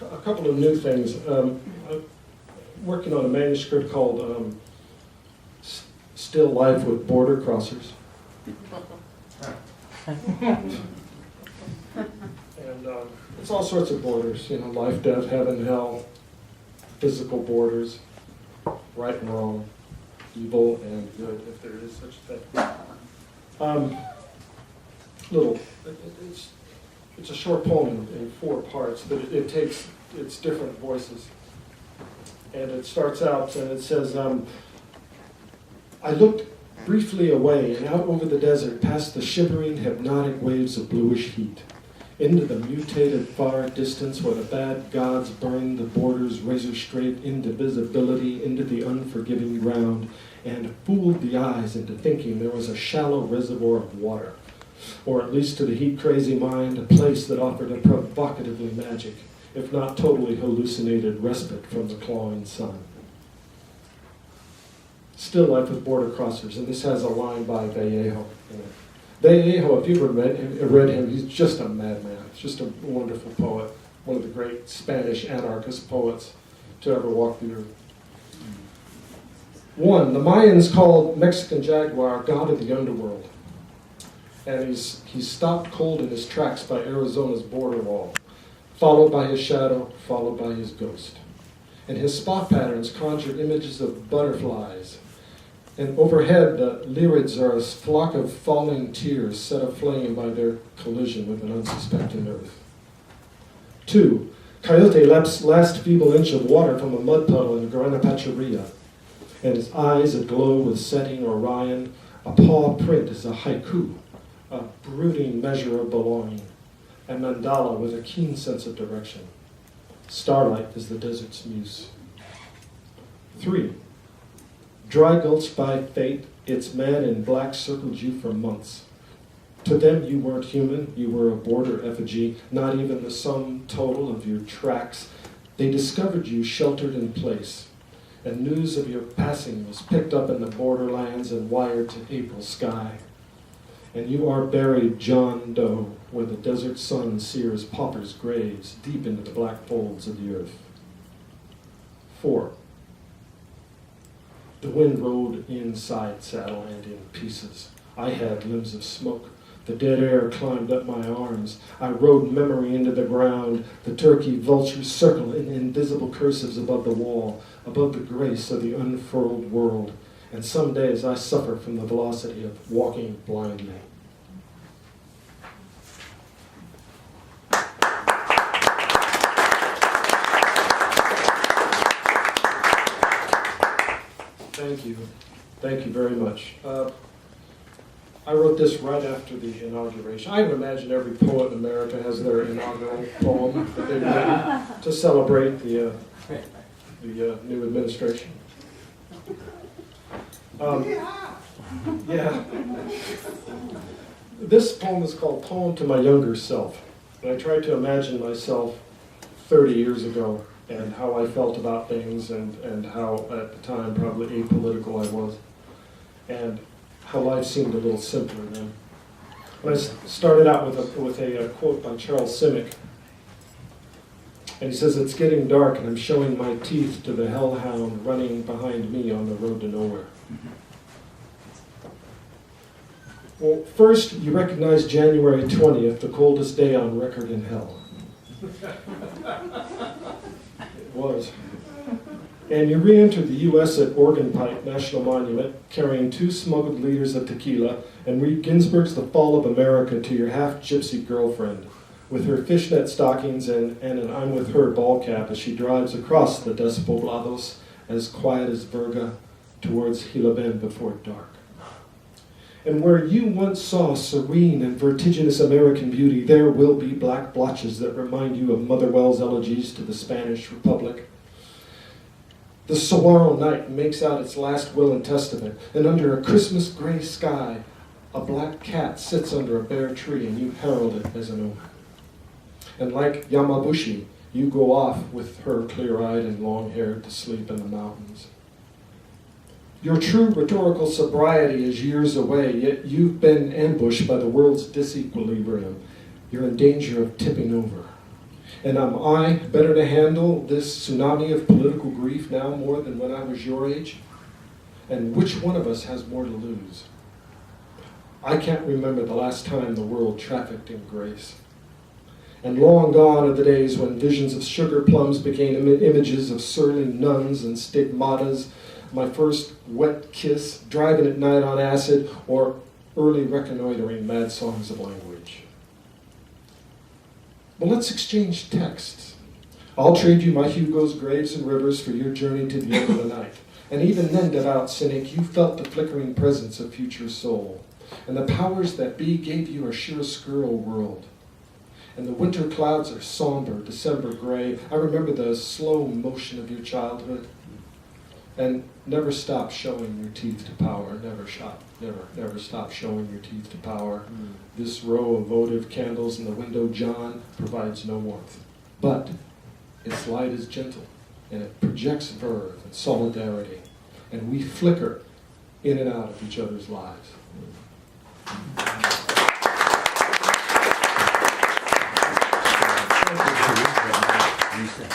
A couple of new things. I'm working on a manuscript called Still Life with Border Crossers. And it's all sorts of borders, life, death, heaven, hell, physical borders, right and wrong, evil and good, if there is such a thing. It's a short poem in 4 parts, but it takes its different voices. And it starts out and it says, I looked briefly away and out over the desert past the shivering hypnotic waves of bluish heat, into the mutated far distance where the bad gods burned the borders razor straight into visibility, into the unforgiving ground, and fooled the eyes into thinking there was a shallow reservoir of water, or at least to the heat-crazy mind, a place that offered a provocatively magic, if not totally hallucinated respite from the clawing sun. Still Life with Border Crossers, and this has a line by Vallejo in it. Vallejo, if you've ever read him, he's just a madman. He's just a wonderful poet, one of the great Spanish anarchist poets to ever walk the earth. 1, the Mayans called Mexican jaguar god of the underworld. And he's stopped cold in his tracks by Arizona's border wall, followed by his shadow, followed by his ghost. And his spot patterns conjure images of butterflies. And overhead, the lyrids are a flock of falling tears set aflame by their collision with an unsuspecting earth. 2, Coyote laps last feeble inch of water from a mud puddle in Guanapacharia, and his eyes aglow with setting Orion. A paw print is a haiku, a brooding measure of belonging, a mandala with a keen sense of direction. Starlight is the desert's muse. 3, dry gulched by fate, its man in black circled you for months. To them you weren't human, you were a border effigy, not even the sum total of your tracks. They discovered you sheltered in place, and news of your passing was picked up in the borderlands and wired to April sky. And you are buried John Doe, where the desert sun sears paupers' graves deep into the black folds of the earth. 4, the wind rode inside Saddleland in pieces. I had limbs of smoke. The dead air climbed up my arms. I rode memory into the ground. The turkey vultures circle in invisible cursives above the wall, above the grace of the unfurled world. And some days I suffer from the velocity of walking blindly. Thank you. Thank you very much. I wrote this right after the inauguration. I imagine every poet in America has their inaugural poem that they've written to celebrate the new administration. Yeah. This poem is called Poem to My Younger Self. And I tried to imagine myself 30 years ago and how I felt about things and how, at the time, probably apolitical I was. And how life seemed a little simpler then. And I started out with a quote by Charles Simic. And he says, it's getting dark and I'm showing my teeth to the hellhound running behind me on the road to nowhere. Well, first, you recognize January 20th, the coldest day on record in hell. It was. And you re-entered the U.S. at Organ Pipe National Monument, carrying 2 smuggled liters of tequila, and read Ginsberg's The Fall of America to your half-gypsy girlfriend, with her fishnet stockings and an I'm with her ball cap as she drives across the Despoblados, as quiet as Virga, towards Gila Bend before dark. And where you once saw serene and vertiginous American beauty, there will be black blotches that remind you of Motherwell's elegies to the Spanish Republic. The saguaro night makes out its last will and testament, and under a Christmas gray sky, a black cat sits under a bare tree, and you herald it as an omen. And like Yamabushi, you go off with her clear-eyed and long-haired to sleep in the mountains. Your true rhetorical sobriety is years away, yet you've been ambushed by the world's disequilibrium. You're in danger of tipping over. And am I better to handle this tsunami of political grief now more than when I was your age? And which one of us has more to lose? I can't remember the last time the world trafficked in grace. And long gone are the days when visions of sugar plums became images of surly nuns and stigmatas, my first wet kiss, driving at night on acid, or early reconnoitering mad songs of language. Well, let's exchange texts. I'll trade you my Hugo's graves and rivers for your journey to the end of the night. And even then, devout cynic, you felt the flickering presence of future soul. And the powers that be gave you a chiaroscuro world. And the winter clouds are somber, December gray. I remember the slow motion of your childhood. And never stop showing your teeth to power. Never stop showing your teeth to power. This row of votive candles in the window, John, provides no warmth. But its light is gentle, and it projects verve and solidarity. And we flicker in and out of each other's lives. Reset.